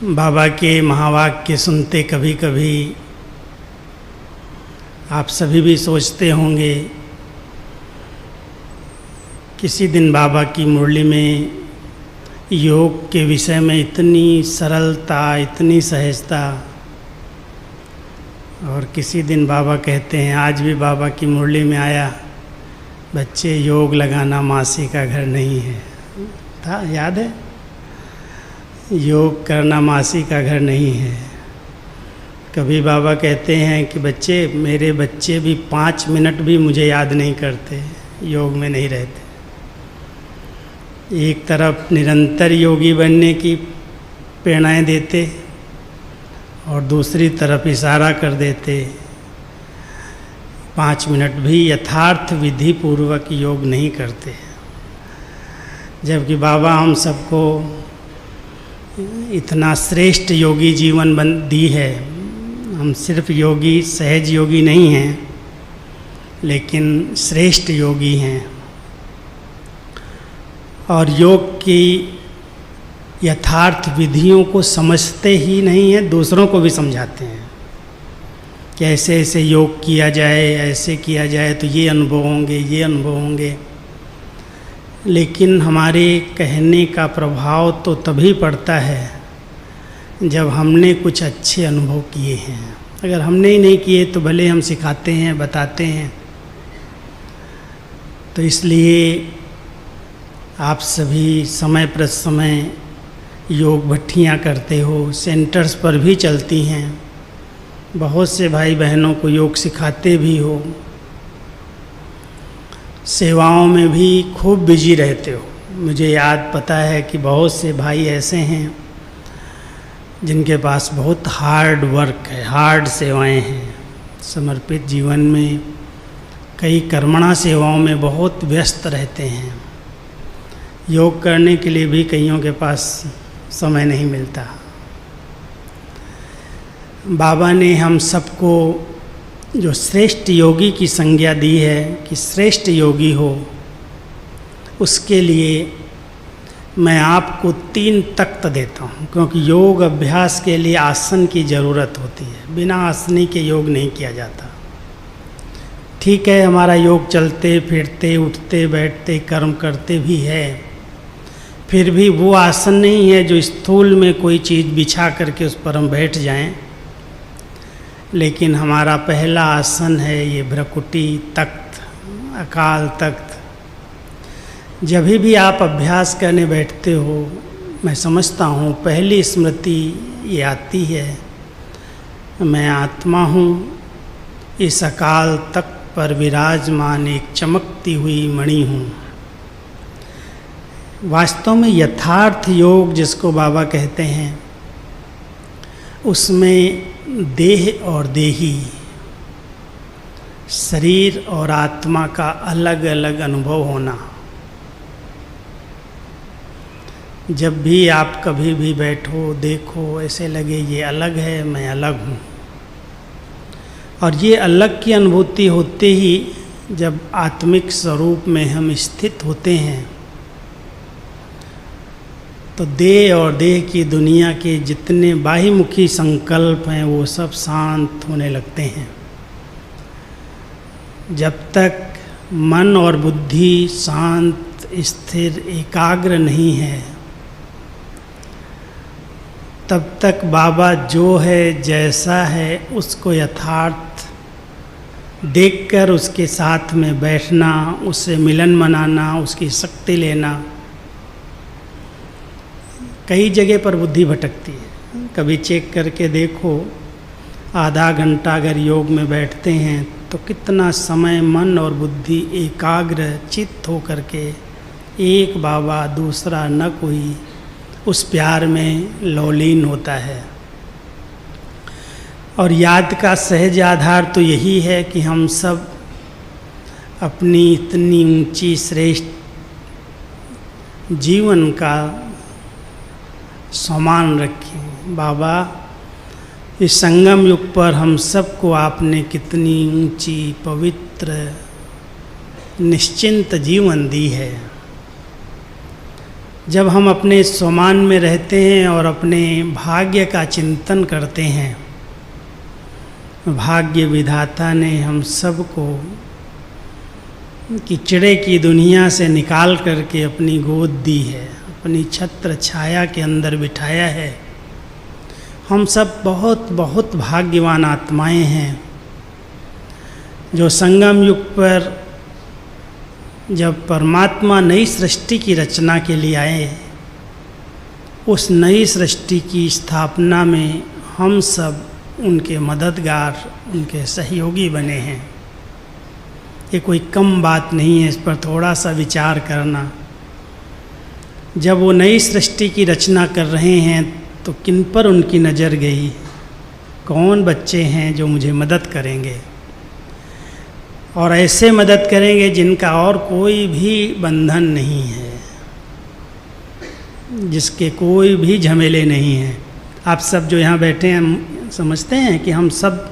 बाबा के महावाक्य सुनते कभी कभी आप सभी भी सोचते होंगे, किसी दिन बाबा की मुरली में योग के विषय में इतनी सरलता, इतनी सहजता, और किसी दिन बाबा कहते हैं, आज भी बाबा की मुरली में आया, बच्चे योग लगाना मासी का घर नहीं है। था याद है? योग करना मासी का घर नहीं है। कभी बाबा कहते हैं कि बच्चे, मेरे बच्चे भी 5 मिनट भी मुझे याद नहीं करते, योग में नहीं रहते। एक तरफ निरंतर योगी बनने की प्रेरणाएं देते और दूसरी तरफ इशारा कर देते, 5 मिनट भी यथार्थ विधि पूर्वक योग नहीं करते। जबकि बाबा हम सबको इतना श्रेष्ठ योगी जीवन दी है। हम सिर्फ योगी, सहज योगी नहीं हैं, लेकिन श्रेष्ठ योगी हैं। और योग की यथार्थ विधियों को समझते ही नहीं हैं, दूसरों को भी समझाते हैं कि ऐसे ऐसे योग किया जाए, ऐसे किया जाए तो ये अनुभव होंगे, ये अनुभव होंगे। लेकिन हमारे कहने का प्रभाव तो तभी पड़ता है जब हमने कुछ अच्छे अनुभव किए हैं। अगर हमने ही नहीं किए तो भले हम सिखाते हैं, बताते हैं। तो इसलिए आप सभी समय पर समय योग भट्टियाँ करते हो, सेंटर्स पर भी चलती हैं, बहुत से भाई बहनों को योग सिखाते भी हो, सेवाओं में भी खूब बिजी रहते हो। मुझे याद पता है कि बहुत से भाई ऐसे हैं जिनके पास बहुत हार्ड वर्क है, हार्ड सेवाएं हैं, समर्पित जीवन में कई कर्मणा सेवाओं में बहुत व्यस्त रहते हैं। योग करने के लिए भी कईयों के पास समय नहीं मिलता। बाबा ने हम सबको जो श्रेष्ठ योगी की संज्ञा दी है कि श्रेष्ठ योगी हो, उसके लिए मैं आपको 3 तख्त देता हूँ, क्योंकि योग अभ्यास के लिए आसन की ज़रूरत होती है। बिना आसनी के योग नहीं किया जाता। ठीक है, हमारा योग चलते फिरते, उठते बैठते, कर्म करते भी है, फिर भी वो आसन नहीं है जो स्थूल में कोई चीज़ बिछा करके उस पर हम बैठ जाएं। लेकिन हमारा पहला आसन है ये भ्रकुटी तख्त, अकाल तख्त। जब भी आप अभ्यास करने बैठते हो, मैं समझता हूँ पहली स्मृति ये आती है, मैं आत्मा हूँ, इस अकाल तख्त पर विराजमान एक चमकती हुई मणि हूँ। वास्तव में यथार्थ योग जिसको बाबा कहते हैं, उसमें देह और देही, शरीर और आत्मा का अलग अलग अनुभव होना। जब भी आप कभी भी बैठो, देखो, ऐसे लगे ये अलग है, मैं अलग हूँ। और ये अलग की अनुभूति होते ही जब आत्मिक स्वरूप में हम स्थित होते हैं, तो देह और देह की दुनिया के जितने बाह्यमुखी संकल्प हैं वो सब शांत होने लगते हैं। जब तक मन और बुद्धि शांत, स्थिर, एकाग्र नहीं है, तब तक बाबा जो है, जैसा है, उसको यथार्थ देखकर उसके साथ में बैठना, उससे मिलन मनाना, उसकी शक्ति लेना। कई जगह पर बुद्धि भटकती है। कभी चेक करके देखो, आधा घंटा अगर योग में बैठते हैं तो कितना समय मन और बुद्धि एकाग्र चित्त हो करके एक बाबा दूसरा न कोई उस प्यार में लौलीन होता है। और याद का सहज आधार तो यही है कि हम सब अपनी इतनी ऊंची श्रेष्ठ जीवन का सम्मान रखें। बाबा, इस संगम युग पर हम सबको आपने कितनी ऊंची, पवित्र, निश्चिंत जीवन दी है। जब हम अपने स्वमान में रहते हैं और अपने भाग्य का चिंतन करते हैं, भाग्य विधाता ने हम सबको कीचड़े की दुनिया से निकाल करके अपनी गोद दी है, अपनी छत्र छाया के अंदर बिठाया है। हम सब बहुत बहुत भाग्यवान आत्माएं हैं जो संगम युग पर जब परमात्मा नई सृष्टि की रचना के लिए आए, उस नई सृष्टि की स्थापना में हम सब उनके मददगार, उनके सहयोगी बने हैं। ये कोई कम बात नहीं है, इस पर थोड़ा सा विचार करना। जब वो नई सृष्टि की रचना कर रहे हैं तो किन पर उनकी नज़र गई, कौन बच्चे हैं जो मुझे मदद करेंगे, और ऐसे मदद करेंगे जिनका और कोई भी बंधन नहीं है, जिसके कोई भी झमेले नहीं हैं। आप सब जो यहाँ बैठे हैं समझते हैं कि हम सब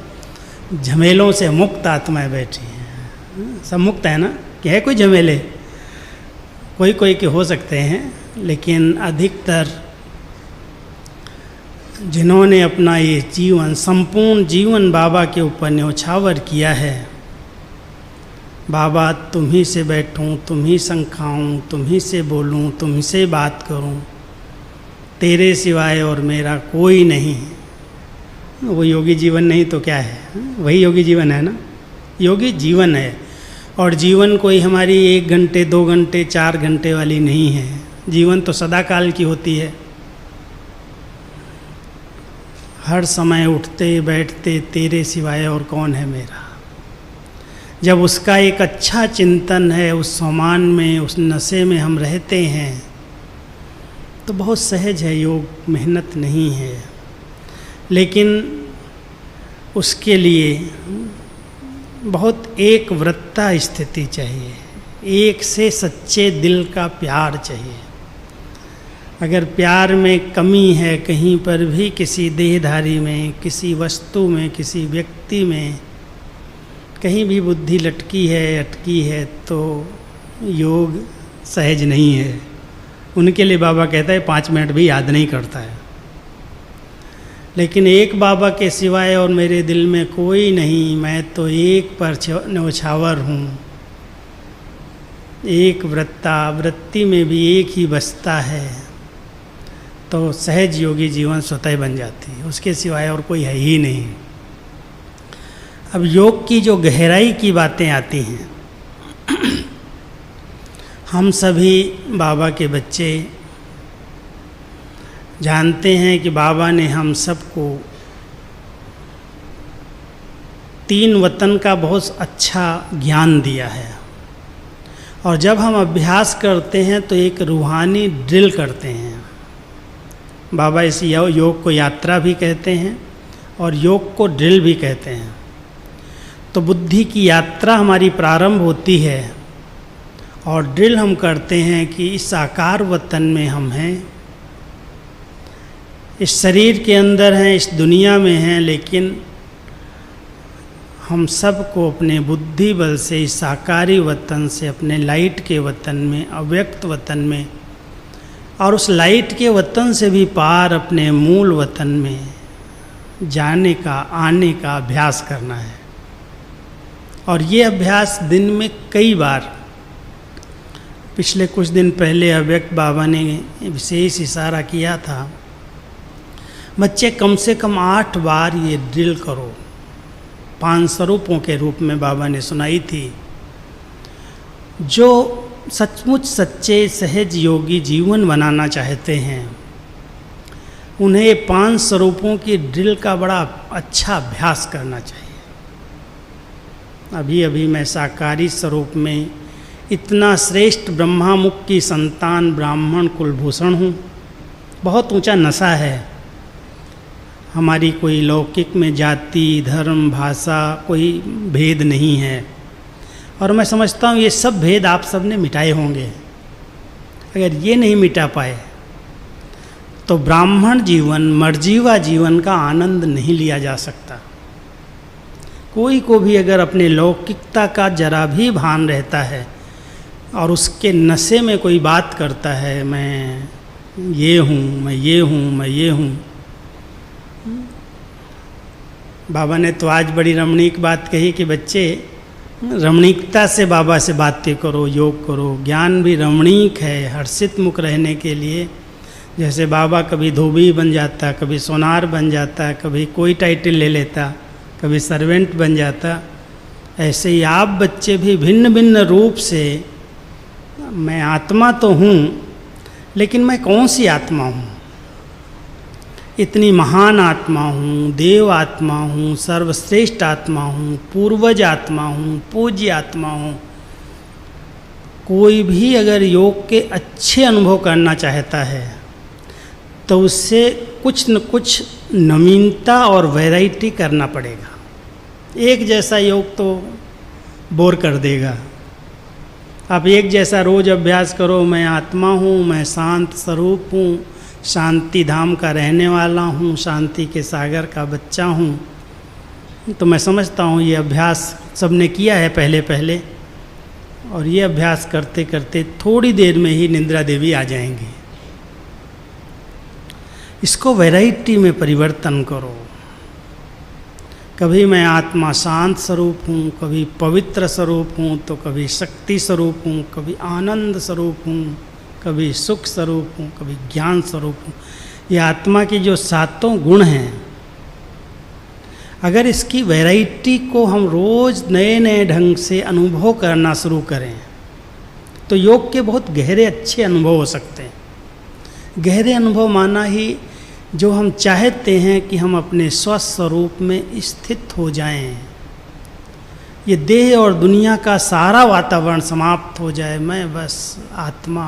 झमेलों से मुक्त आत्माएं बैठी हैं। सब मुक्त है ना, कि है कोई झमेले? कोई कोई के हो सकते हैं, लेकिन अधिकतर जिन्होंने अपना ये जीवन, संपूर्ण जीवन बाबा के ऊपर न्यौछावर किया है, बाबा तुम ही से बैठूं, तुम ही संग खाऊं, तुम ही से बोलूं, तुम ही से बात करूं, तेरे सिवाय और मेरा कोई नहीं। वो योगी जीवन नहीं तो क्या है? वही योगी जीवन है ना। योगी जीवन है, और जीवन कोई हमारी 1 घंटे 2 घंटे 4 घंटे वाली नहीं है। जीवन तो सदा काल की होती है। हर समय उठते बैठते तेरे सिवाय और कौन है मेरा। जब उसका एक अच्छा चिंतन है, उस समान में, उस नशे में हम रहते हैं तो बहुत सहज है योग, मेहनत नहीं है। लेकिन उसके लिए बहुत एक वृत्ता स्थिति चाहिए, एक से सच्चे दिल का प्यार चाहिए। अगर प्यार में कमी है कहीं पर भी, किसी देहधारी में, किसी वस्तु में, किसी व्यक्ति में, कहीं भी बुद्धि लटकी है, अटकी है, तो योग सहज नहीं है। उनके लिए बाबा कहता है 5 मिनट भी याद नहीं करता है। लेकिन एक बाबा के सिवाय और मेरे दिल में कोई नहीं, मैं तो एक पर न्यौछावर हूँ, एक वृत्ता, वृत्ति में भी एक ही बसता है, तो सहज योगी जीवन स्वतः बन जाती है। उसके सिवाय और कोई है ही नहीं। अब योग की जो गहराई की बातें आती हैं, हम सभी बाबा के बच्चे जानते हैं कि बाबा ने हम सबको 3 वतन का बहुत अच्छा ज्ञान दिया है। और जब हम अभ्यास करते हैं तो एक रूहानी ड्रिल करते हैं। बाबा इस योग को यात्रा भी कहते हैं और योग को ड्रिल भी कहते हैं। तो बुद्धि की यात्रा हमारी प्रारंभ होती है और ड्रिल हम करते हैं कि इस आकार वतन में हम हैं, इस शरीर के अंदर हैं, इस दुनिया में हैं, लेकिन हम सबको अपने बुद्धि बल से इस साकारी वतन से, अपने लाइट के वतन में, अव्यक्त वतन में, और उस लाइट के वतन से भी पार अपने मूल वतन में जाने का, आने का अभ्यास करना है। और ये अभ्यास दिन में कई बार, पिछले कुछ दिन पहले अव्यक्त बाबा ने विशेष इशारा किया था, बच्चे कम से कम 8 बार ये ड्रिल करो। 5 स्वरूपों के रूप में बाबा ने सुनाई थी। जो सचमुच सच्चे सहज योगी जीवन बनाना चाहते हैं, उन्हें 5 स्वरूपों की ड्रिल का बड़ा अच्छा अभ्यास करना चाहिए। अभी अभी मैं साकारी स्वरूप में इतना श्रेष्ठ ब्रह्मामुख की संतान, ब्राह्मण कुलभूषण हूँ। बहुत ऊंचा नशा है। हमारी कोई लौकिक में जाति, धर्म, भाषा कोई भेद नहीं है। और मैं समझता हूँ ये सब भेद आप सब ने मिटाए होंगे। अगर ये नहीं मिटा पाए तो ब्राह्मण जीवन, मर्जीवा जीवन का आनंद नहीं लिया जा सकता। कोई को भी अगर अपने लौकिकता का जरा भी भान रहता है, और उसके नशे में कोई बात करता है, मैं ये हूँ, मैं ये हूँ, मैं ये हूँ। बाबा ने तो आज बड़ी रमणीक बात कही कि बच्चे रमणीकता से बाबा से बातें करो, योग करो। ज्ञान भी रमणीक है, हर्षित मुख रहने के लिए। जैसे बाबा कभी धोबी बन जाता, कभी सोनार बन जाता, कभी कोई टाइटल ले लेता, कभी सर्वेंट बन जाता, ऐसे ही आप बच्चे भी भिन्न भिन्न रूप से, मैं आत्मा तो हूँ, लेकिन मैं कौन सी आत्मा हूँ? इतनी महान आत्मा हूँ, देव आत्मा हूँ, सर्वश्रेष्ठ आत्मा हूँ, पूर्वज आत्मा हूँ, पूज्य आत्मा हूँ। कोई भी अगर योग के अच्छे अनुभव करना चाहता है तो उससे कुछ न कुछ नवीनता और वैरायटी करना पड़ेगा। एक जैसा योग तो बोर कर देगा। आप एक जैसा रोज अभ्यास करो, मैं आत्मा हूँ, मैं शांत स्वरूप हूँ, शांति धाम का रहने वाला हूँ, शांति के सागर का बच्चा हूँ, तो मैं समझता हूँ ये अभ्यास सबने किया है पहले पहले, और ये अभ्यास करते करते थोड़ी देर में ही निद्रा देवी आ जाएंगी। इसको वैरायटी में परिवर्तन करो। कभी मैं आत्मा शांत स्वरूप हूँ, कभी पवित्र स्वरूप हूँ, तो कभी शक्ति स्वरूप हूँ, कभी आनंद स्वरूप हूँ, कभी सुख स्वरूप हूँ, कभी ज्ञान स्वरूप हूँ। ये आत्मा की जो सातों गुण हैं, अगर इसकी वैरायटी को हम रोज़ नए नए ढंग से अनुभव करना शुरू करें तो योग के बहुत गहरे अच्छे अनुभव हो सकते हैं। गहरे अनुभव माना ही जो हम चाहते हैं कि हम अपने स्वस्थ स्वरूप में स्थित हो जाएं, ये देह और दुनिया का सारा वातावरण समाप्त हो जाए, मैं बस आत्मा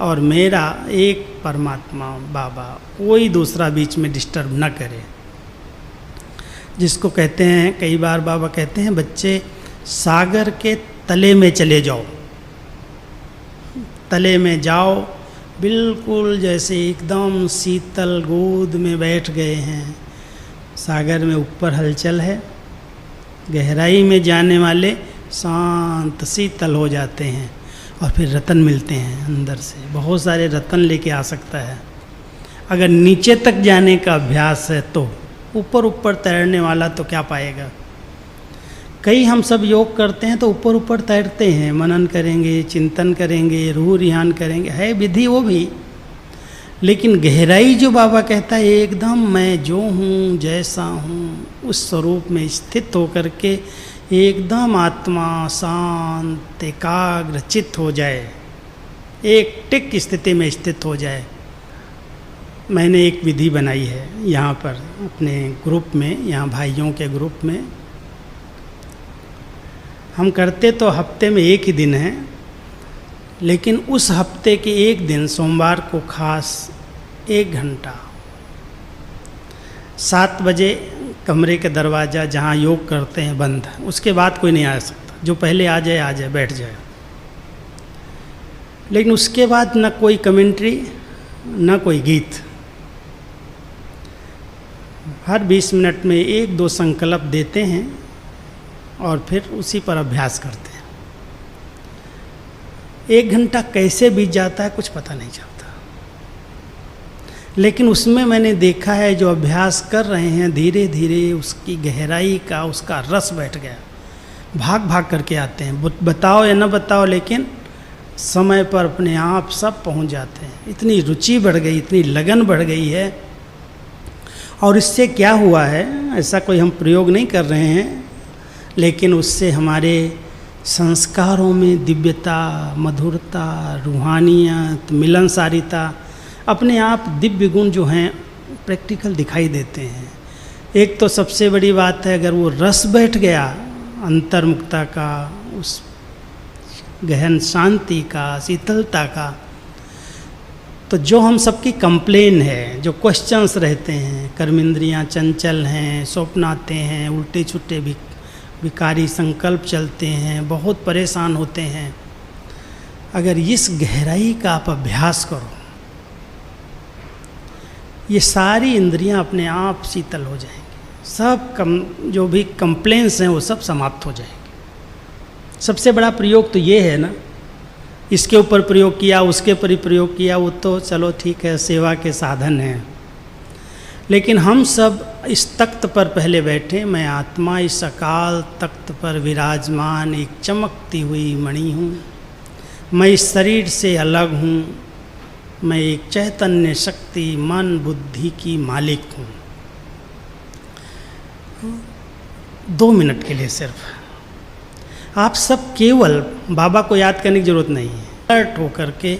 और मेरा एक परमात्मा बाबा, कोई दूसरा बीच में डिस्टर्ब न करे। जिसको कहते हैं, कई बार बाबा कहते हैं, बच्चे सागर के तले में चले जाओ, तले में जाओ, बिल्कुल जैसे एकदम शीतल गोद में बैठ गए हैं। सागर में ऊपर हलचल है, गहराई में जाने वाले शांत शीतल हो जाते हैं, और फिर रतन मिलते हैं अंदर से। बहुत सारे रतन लेके आ सकता है। अगर नीचे तक जाने का अभ्यास है तो ऊपर ऊपर तैरने वाला तो क्या पाएगा। कई हम सब योग करते हैं तो ऊपर ऊपर तैरते हैं, मनन करेंगे, चिंतन करेंगे, रूह रिहान करेंगे, है विधि वो भी, लेकिन गहराई जो बाबा कहता है एकदम मैं जो हूँ जैसा हूँ उस स्वरूप में स्थित होकर के एकदम आत्मा शांत एकाग्र चित्त हो जाए, एक टिक स्थिति में स्थित हो जाए। मैंने एक विधि बनाई है यहाँ पर अपने ग्रुप में, यहाँ भाइयों के ग्रुप में। हम करते तो हफ्ते में एक ही दिन है, लेकिन उस हफ्ते के एक दिन सोमवार को खास 1 घंटा 7 बजे कमरे का दरवाज़ा जहाँ योग करते हैं बंद, उसके बाद कोई नहीं आ सकता। जो पहले आ जाए बैठ जाए। लेकिन उसके बाद न कोई कमेंट्री न कोई गीत। हर 20 मिनट में 1-2 संकल्प देते हैं और फिर उसी पर अभ्यास करते हैं। 1 घंटा कैसे बीत जाता है कुछ पता नहीं चलता, लेकिन उसमें मैंने देखा है जो अभ्यास कर रहे हैं धीरे धीरे उसकी गहराई का उसका रस बैठ गया। भाग भाग करके आते हैं, बताओ या न बताओ, लेकिन समय पर अपने आप सब पहुंच जाते हैं। इतनी रुचि बढ़ गई, इतनी लगन बढ़ गई है। और इससे क्या हुआ है, ऐसा कोई हम प्रयोग नहीं कर रहे हैं, लेकिन उससे हमारे संस्कारों में दिव्यता, मधुरता, रूहानियत, मिलनसारिता, अपने आप दिव्य गुण जो हैं प्रैक्टिकल दिखाई देते हैं। एक तो सबसे बड़ी बात है, अगर वो रस बैठ गया अंतर्मुखता का, उस गहन शांति का, शीतलता का, तो जो हम सबकी कंप्लेन है, जो क्वेश्चंस रहते हैं, कर्मेंद्रियाँ चंचल हैं, स्वप्न आते हैं, उल्टे छुट्टे भी विकारी संकल्प चलते हैं, बहुत परेशान होते हैं, अगर इस गहराई का आप अभ्यास करो, ये सारी इंद्रियां अपने आप शीतल हो जाएंगी। सब जो भी कंप्लेंट्स हैं वो सब समाप्त हो जाएंगे। सबसे बड़ा प्रयोग तो ये है ना इसके ऊपर प्रयोग किया, उसके पर ही प्रयोग किया, वो तो चलो ठीक है, सेवा के साधन हैं। लेकिन हम सब इस तख्त पर पहले बैठे। मैं आत्मा इस अकाल तख्त पर विराजमान एक चमकती हुई मणि हूँ। मैं इस शरीर से अलग हूँ। मैं एक चैतन्य शक्ति मन बुद्धि की मालिक हूँ। 2 मिनट के लिए सिर्फ आप सब केवल बाबा को याद करने की जरूरत नहीं है। अलर्ट होकर के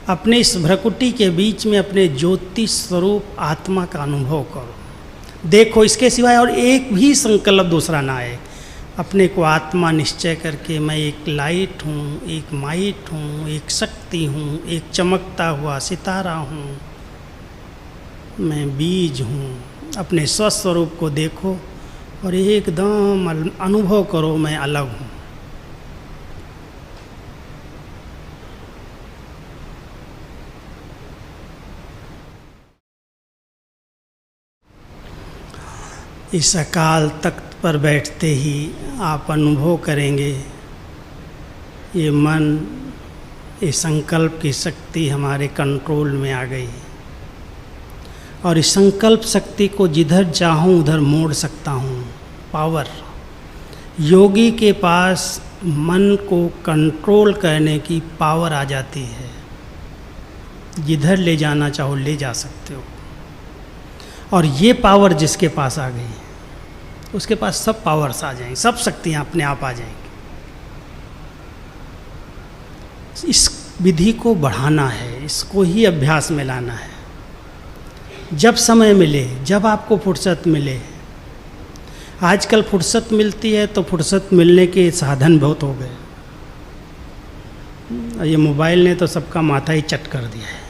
अपने इस भ्रकुटी के बीच में अपने ज्योति स्वरूप आत्मा का अनुभव करो। देखो, इसके सिवाय और एक भी संकल्प दूसरा ना आए। अपने को आत्मा निश्चय करके मैं एक लाइट हूँ, एक माइट हूँ, एक शक्ति हूँ, एक चमकता हुआ सितारा हूँ, मैं बीज हूँ। अपने स्वस्वरूप को देखो और एकदम अनुभव करो मैं अलग हूँ। इस अकाल तख्त पर बैठते ही आप अनुभव करेंगे ये मन, ये संकल्प की शक्ति हमारे कंट्रोल में आ गई और इस संकल्प शक्ति को जिधर चाहूँ उधर मोड़ सकता हूँ। पावर योगी के पास मन को कंट्रोल करने की पावर आ जाती है। जिधर ले जाना चाहो ले जा सकते हो। और ये पावर जिसके पास आ गई उसके पास सब पावर्स आ जाएंगी, सब शक्तियाँ अपने आप आ जाएंगी। इस विधि को बढ़ाना है, इसको ही अभ्यास में लाना है। जब समय मिले, जब आपको फुर्सत मिले। आजकल फुर्सत मिलती है तो फुर्सत मिलने के साधन बहुत हो गए। ये मोबाइल ने तो सबका माथा ही चट कर दिया है।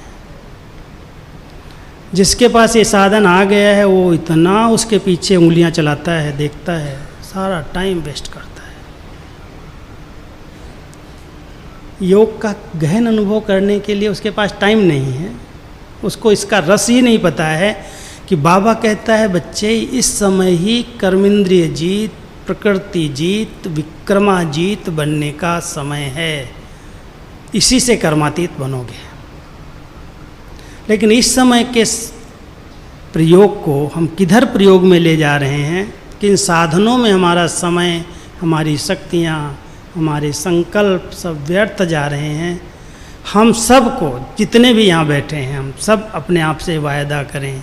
जिसके पास ये साधन आ गया है वो इतना उसके पीछे उंगलियां चलाता है, देखता है, सारा टाइम वेस्ट करता है। योग का गहन अनुभव करने के लिए उसके पास टाइम नहीं है। उसको इसका रस ही नहीं पता है कि बाबा कहता है बच्चे इस समय ही कर्मेंद्रिय जीत, प्रकृति जीत, विक्रमा जीत बनने का समय है। इसी से कर्मातीत बनोगे। लेकिन इस समय के प्रयोग को हम किधर प्रयोग में ले जा रहे हैं, किन साधनों में हमारा समय, हमारी शक्तियाँ, हमारे संकल्प सब व्यर्थ जा रहे हैं। हम सब को, जितने भी यहाँ बैठे हैं, हम सब अपने आप से वायदा करें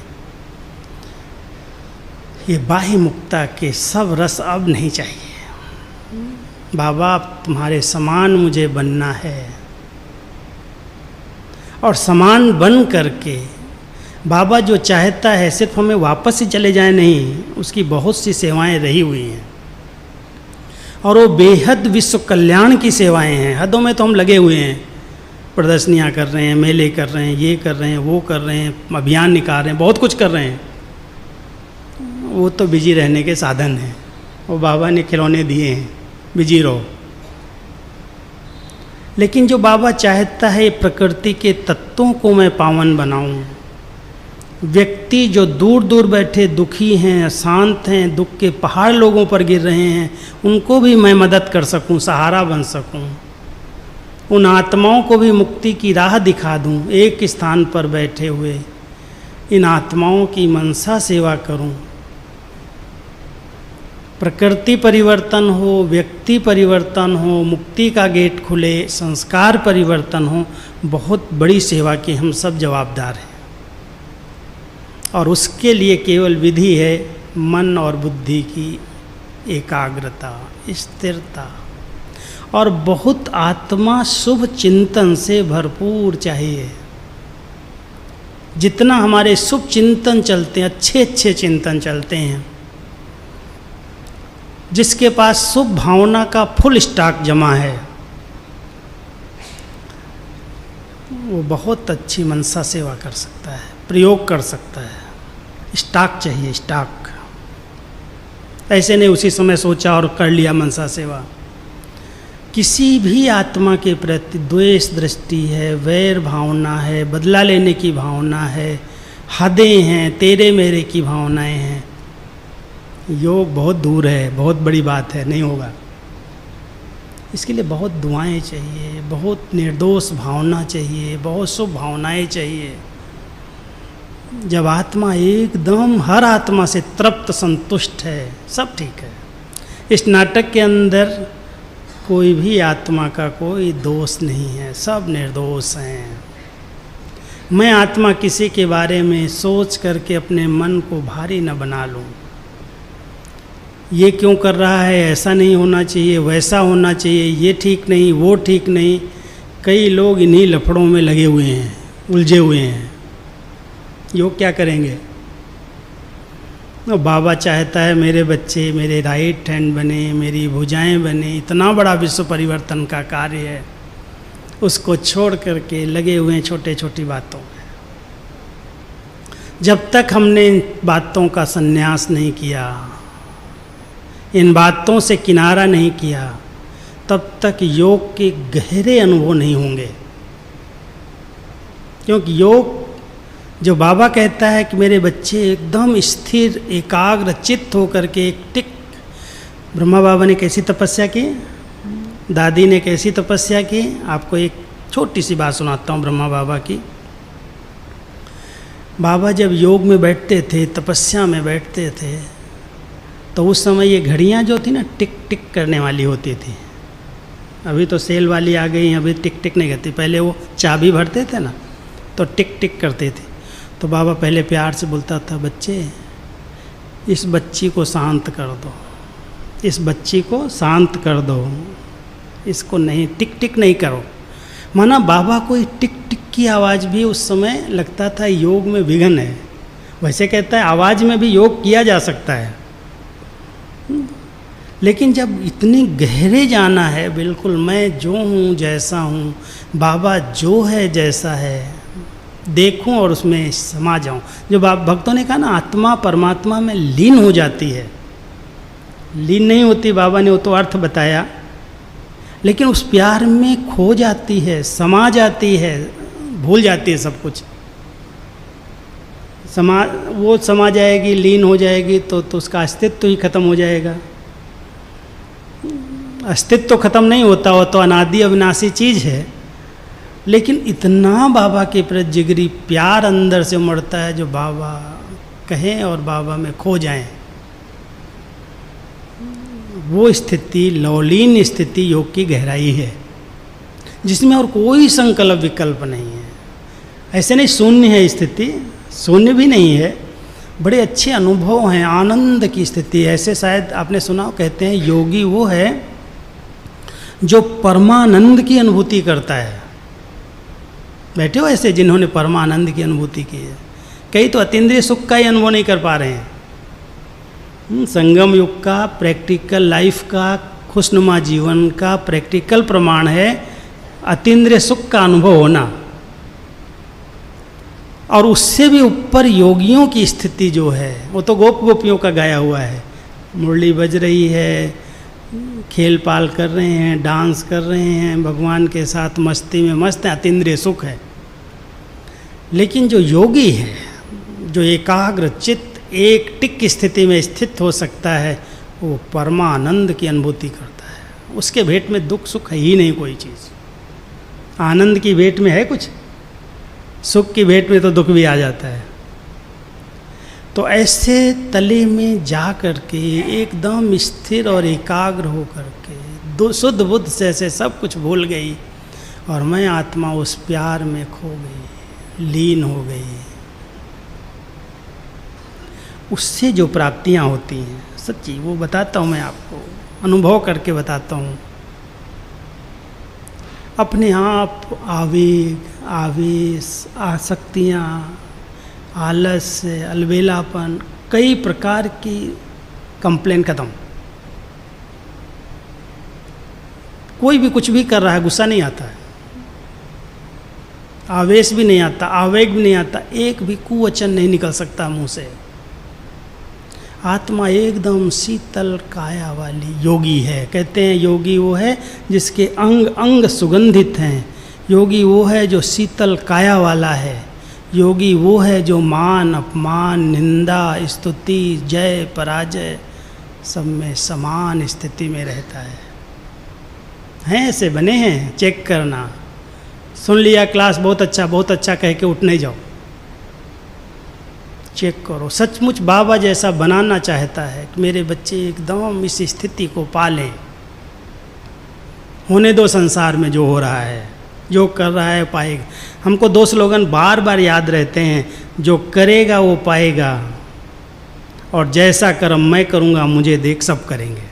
ये बाह्य मुक्ता के सब रस अब नहीं चाहिए। बाबा तुम्हारे समान मुझे बनना है। और समान बन करके बाबा जो चाहता है सिर्फ हमें वापस ही चले जाए नहीं, उसकी बहुत सी सेवाएं रही हुई हैं और वो बेहद विश्व कल्याण की सेवाएं हैं। हदों में तो हम लगे हुए हैं, प्रदर्शनियाँ कर रहे हैं, मेले कर रहे हैं, ये कर रहे हैं, वो कर रहे हैं, अभियान निकाल रहे हैं, बहुत कुछ कर रहे हैं। वो तो बिजी रहने के साधन हैं। वो बाबा ने खिलौने दिए हैं, बिजी रहो। लेकिन जो बाबा चाहता है प्रकृति के तत्वों को मैं पावन बनाऊं। व्यक्ति जो दूर दूर बैठे दुखी हैं, अशांत हैं, दुख के पहाड़ लोगों पर गिर रहे हैं, उनको भी मैं मदद कर सकूं, सहारा बन सकूं। उन आत्माओं को भी मुक्ति की राह दिखा दूं। एक स्थान पर बैठे हुए इन आत्माओं की मनसा सेवा करूं। प्रकृति परिवर्तन हो, व्यक्ति परिवर्तन हो, मुक्ति का गेट खुले, संस्कार परिवर्तन हो, बहुत बड़ी सेवा की हम सब जवाबदार हैं। और उसके लिए केवल विधि है मन और बुद्धि की एकाग्रता, स्थिरता और बहुत आत्मा शुभ चिंतन से भरपूर चाहिए। जितना हमारे शुभ चिंतन चलते हैं, अच्छे अच्छे चिंतन चलते हैं, जिसके पास शुभ भावना का फुल स्टॉक जमा है, वो बहुत अच्छी मनसा सेवा कर सकता है, प्रयोग कर सकता है। स्टॉक चाहिए, स्टॉक। ऐसे नहीं उसी समय सोचा और कर लिया मनसा सेवा। किसी भी आत्मा के प्रति द्वेष दृष्टि है, वैर भावना है, बदला लेने की भावना है, हदें हैं, तेरे मेरे की भावनाएं हैं, योग बहुत दूर है, बहुत बड़ी बात है, नहीं होगा। इसके लिए बहुत दुआएं चाहिए, बहुत निर्दोष भावना चाहिए, बहुत शुभ भावनाएं चाहिए। जब आत्मा एकदम हर आत्मा से तृप्त संतुष्ट है, सब ठीक है। इस नाटक के अंदर कोई भी आत्मा का कोई दोष नहीं है, सब निर्दोष हैं। मैं आत्मा किसी के बारे में सोच करके अपने मन को भारी न बना लूं। ये क्यों कर रहा है, ऐसा नहीं होना चाहिए, वैसा होना चाहिए, ये ठीक नहीं, वो ठीक नहीं। कई लोग इन्हीं लफड़ों में लगे हुए हैं, उलझे हुए हैं। योग क्या करेंगे? बाबा चाहता है मेरे बच्चे मेरे राइट हैंड बने, मेरी भुजाएं बने, इतना बड़ा विश्व परिवर्तन का कार्य है, उसको छोड़ करके लगे हुए हैं छोटे छोटी बातों में। जब तक हमने इन बातों का संन्यास नहीं किया, इन बातों से किनारा नहीं किया, तब तक योग के गहरे अनुभव नहीं होंगे। क्योंकि योग जो बाबा कहता है कि मेरे बच्चे एकदम स्थिर एकाग्र चित्त होकर के एक टिक। ब्रह्मा बाबा ने कैसी तपस्या की, दादी ने कैसी तपस्या की, आपको एक छोटी सी बात सुनाता हूँ ब्रह्मा बाबा की। बाबा जब योग में बैठते थे, तपस्या में बैठते थे, तो उस समय ये घड़ियाँ जो थी ना टिक टिक करने वाली होती थी। अभी तो सेल वाली आ गई, अभी टिक टिक नहीं करती। पहले वो चाबी भरते थे ना तो टिक टिक करते थे। तो बाबा पहले प्यार से बोलता था, बच्चे इस बच्ची को शांत कर दो, इस बच्ची को शांत कर दो, इसको नहीं टिक टिक नहीं करो। माना बाबा को टिक टिक की आवाज़ भी उस समय लगता था योग में विघ्न है। वैसे कहता है आवाज़ में भी योग किया जा सकता है, लेकिन जब इतने गहरे जाना है, बिल्कुल मैं जो हूँ जैसा हूँ, बाबा जो है जैसा है, देखूं और उसमें समा जाऊं। जो भक्तों ने कहा ना आत्मा परमात्मा में लीन हो जाती है, लीन नहीं होती, बाबा ने वो तो अर्थ बताया, लेकिन उस प्यार में खो जाती है, समा जाती है, भूल जाती है सब कुछ। वो समा जाएगी, लीन हो जाएगी तो उसका अस्तित्व ही खत्म हो जाएगा। अस्तित्व तो खत्म नहीं होता, वो तो अनादि अविनाशी चीज़ है, लेकिन इतना बाबा के प्रति जिगरी प्यार अंदर से उमड़ता है जो बाबा कहें और बाबा में खो जाएं। वो स्थिति, लौलीन स्थिति योग की गहराई है, जिसमें और कोई संकल्प विकल्प नहीं है। ऐसे नहीं शून्य है स्थिति, शून्य भी नहीं है, बड़े अच्छे अनुभव हैं, आनंद की स्थिति। ऐसे शायद आपने सुना, कहते हैं योगी वो है जो परमानंद की अनुभूति करता है। बैठे हो ऐसे जिन्होंने परमानंद की अनुभूति की है। कई तो अतीन्द्रिय सुख का ही अनुभव नहीं कर पा रहे हैं। संगम युग का प्रैक्टिकल लाइफ का, खुशनुमा जीवन का प्रैक्टिकल प्रमाण है अतीन्द्रिय सुख का अनुभव होना। और उससे भी ऊपर योगियों की स्थिति जो है, वो तो गोप गोपियों का गाया हुआ है। मुरली बज रही है, खेल पाल कर रहे हैं, डांस कर रहे हैं, भगवान के साथ मस्ती में मस्त है, अतीन्द्रिय सुख है। लेकिन जो योगी है, जो एकाग्र चित्त एक टिक स्थिति में स्थित हो सकता है, वो परमानंद की अनुभूति करता है। उसके भेंट में दुख सुख है ही नहीं कोई चीज़। आनंद की भेंट में है कुछ, सुख की भेंट में तो दुख भी आ जाता है। तो ऐसे तले में जा कर के एकदम स्थिर और एकाग्र हो कर के शुद्ध बुद्ध से सब कुछ भूल गई और मैं आत्मा उस प्यार में खो गई, लीन हो गई। उससे जो प्राप्तियां होती हैं सच्ची, वो बताता हूँ मैं आपको, अनुभव करके बताता हूँ। अपने आप आवेग, आवेश, आसक्तियाँ, आलस्य, अलबेलापन, कई प्रकार की कंप्लेन खत्म। कोई भी कुछ भी कर रहा है, गुस्सा नहीं आता है, आवेश भी नहीं आता, आवेग भी नहीं आता, एक भी कुवचन नहीं निकल सकता मुंह से। आत्मा एकदम शीतल काया वाली योगी है। कहते हैं योगी वो है जिसके अंग अंग सुगंधित हैं। योगी वो है जो शीतल काया वाला है। योगी वो है जो मान अपमान, निंदा, स्तुति, जय पराजय सब में समान स्थिति में रहता है। हैं ऐसे बने हैं, चेक करना। सुन लिया क्लास बहुत अच्छा कह के उठ नहीं जाओ, चेक करो। सचमुच बाबा जैसा बनाना चाहता है कि मेरे बच्चे एकदम इस स्थिति को पालें। होने दो संसार में जो हो रहा है, जो कर रहा है पाएगा। हमको 2 स्लोगन बार बार याद रहते हैं, जो करेगा वो पाएगा, और जैसा कर्म मैं करूँगा मुझे देख सब करेंगे।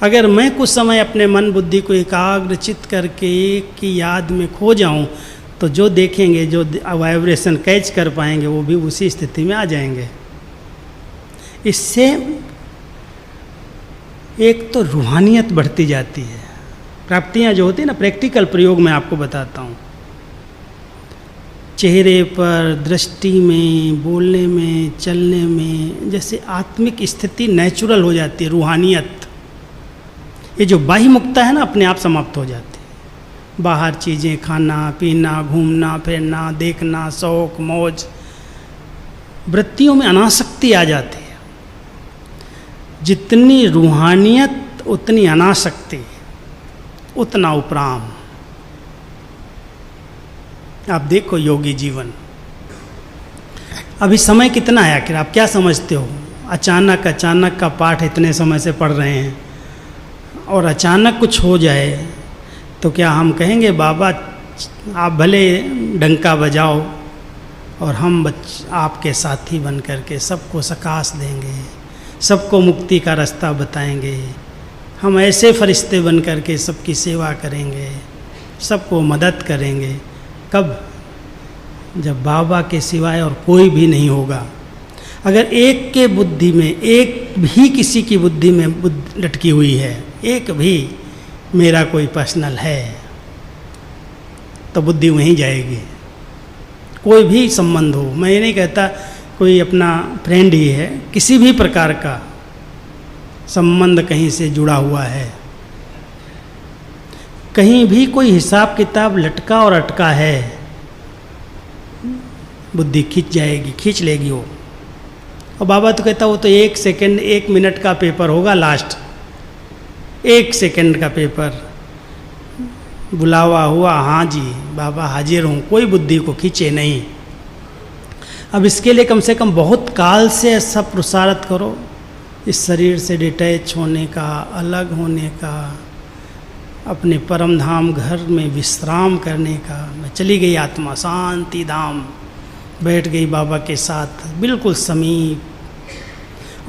अगर मैं कुछ समय अपने मन बुद्धि को एकाग्रचित करके एक की याद में खो जाऊं, तो जो देखेंगे, जो वाइब्रेशन कैच कर पाएंगे, वो भी उसी स्थिति में आ जाएंगे। इससे एक तो रूहानियत बढ़ती जाती है। प्राप्तियां जो होती है ना, प्रैक्टिकल प्रयोग मैं आपको बताता हूँ। चेहरे पर, दृष्टि में, बोलने में, चलने में, जैसे आत्मिक स्थिति नेचुरल हो जाती है, रूहानियत। ये जो बाह्य मुक्ता है ना, अपने आप समाप्त हो जाती है। बाहर चीज़ें खाना पीना, घूमना फिरना, देखना, शौक मौज, वृत्तियों में अनासक्ति आ जाती है। जितनी रूहानियत उतनी अनासक्ति, उतना उपराम। आप देखो योगी जीवन। अभी समय कितना है आखिर, आप क्या समझते हो? अचानक का पाठ इतने समय से पढ़ रहे हैं, और अचानक कुछ हो जाए तो क्या हम कहेंगे बाबा आप भले डंका बजाओ और हम आपके साथी बन करके सबको सकाश देंगे, सबको मुक्ति का रास्ता बताएंगे, हम ऐसे फरिश्ते बन करके सबकी सेवा करेंगे, सबको मदद करेंगे? कब? जब बाबा के सिवाय और कोई भी नहीं होगा। अगर एक के बुद्धि में, एक भी किसी की बुद्धि में लटकी हुई है, एक भी मेरा कोई पर्सनल है, तो बुद्धि वहीं जाएगी। कोई भी संबंध हो, मैं ये नहीं कहता कोई अपना फ्रेंड ही है, किसी भी प्रकार का संबंध कहीं से जुड़ा हुआ है, कहीं भी कोई हिसाब किताब लटका और अटका है, बुद्धि खींच जाएगी, खींच लेगी वो। और बाबा तो कहता वो तो 1 सेकंड 1 मिनट का पेपर होगा, लास्ट 1 सेकंड का पेपर। बुलावा हुआ, हाँ जी बाबा हाजिर हूँ, कोई बुद्धि को खींचे नहीं। अब इसके लिए कम से कम बहुत काल से सब प्रसारित करो, इस शरीर से डिटैच होने का, अलग होने का, अपने परम धाम घर में विश्राम करने का। मैं चली गई आत्मा शांति धाम, बैठ गई बाबा के साथ बिल्कुल समीप,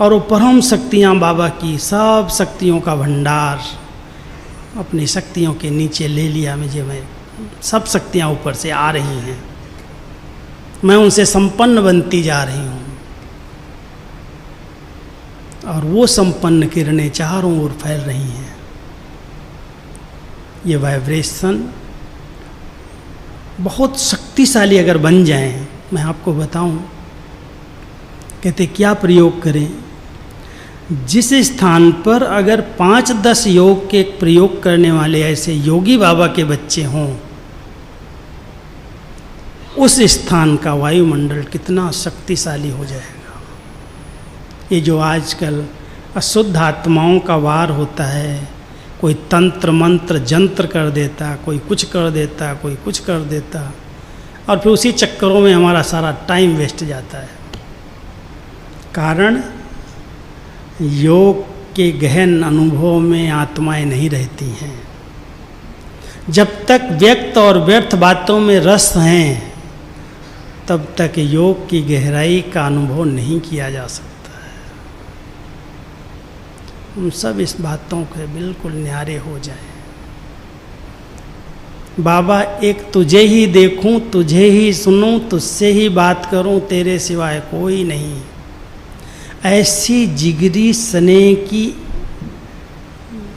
और वो परम शक्तियाँ बाबा की, सब शक्तियों का भंडार अपनी शक्तियों के नीचे ले लिया मुझे। मैं सब शक्तियाँ ऊपर से आ रही हैं, मैं उनसे संपन्न बनती जा रही हूँ, और वो संपन्न किरणें चारों ओर फैल रही हैं। ये वाइब्रेशन बहुत शक्तिशाली अगर बन जाएं, मैं आपको बताऊं, कहते क्या प्रयोग करें। जिस स्थान पर अगर 5-10 योग के प्रयोग करने वाले ऐसे योगी बाबा के बच्चे हों, उस स्थान का वायुमंडल कितना शक्तिशाली हो जाएगा। ये जो आजकल अशुद्ध आत्माओं का वार होता है, कोई तंत्र मंत्र जंत्र कर देता, कोई कुछ कर देता, कोई कुछ कर देता, और फिर उसी चक्करों में हमारा सारा टाइम वेस्ट जाता है। कारण योग के गहन अनुभव में आत्माएं नहीं रहती हैं। जब तक व्यक्त और व्यर्थ बातों में रस हैं, तब तक योग की गहराई का अनुभव नहीं किया जा सकता है। हम सब इस बातों के बिल्कुल न्यारे हो जाएं। बाबा एक तुझे ही देखूं, तुझे ही सुनूं, तुझसे ही बात करूं, तेरे सिवाय कोई नहीं। ऐसी जिगरी सने की